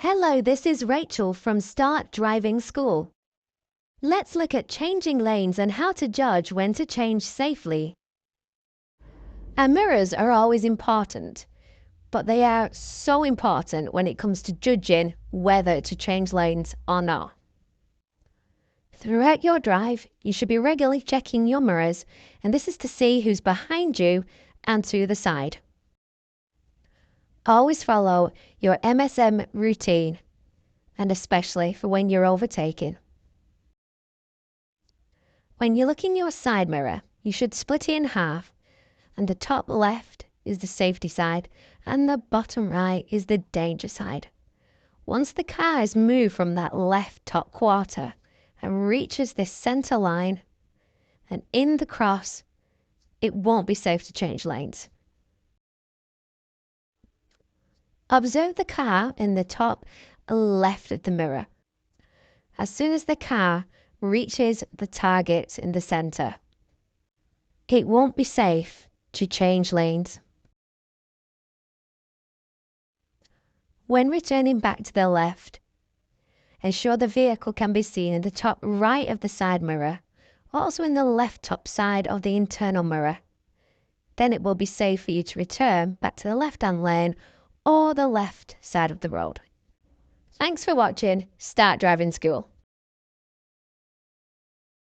Hello, this is Rachel from Start Driving School. Let's look at changing lanes and how to judge when to change safely. Our mirrors are always important, but they are so important when it comes to judging whether to change lanes or not. Throughout your drive, you should be regularly checking your mirrors, and this is to see who's behind you and to the side. Always follow your MSM routine, and especially for when you're overtaking. When you look in your side mirror, you should split it in half, and the top left is the safety side, and the bottom right is the danger side. Once the car has moved from that left top quarter and reaches this center line and in the cross, it won't be safe to change lanes. Observe the car in the top left of the mirror. As soon as the car reaches the target in the center, it won't be safe to change lanes. When returning back to the left, ensure the vehicle can be seen in the top right of the side mirror, also in the left top side of the internal mirror. Then it will be safe for you to return back to the left-hand lane or the left side of the road. Thanks for watching Start Driving School.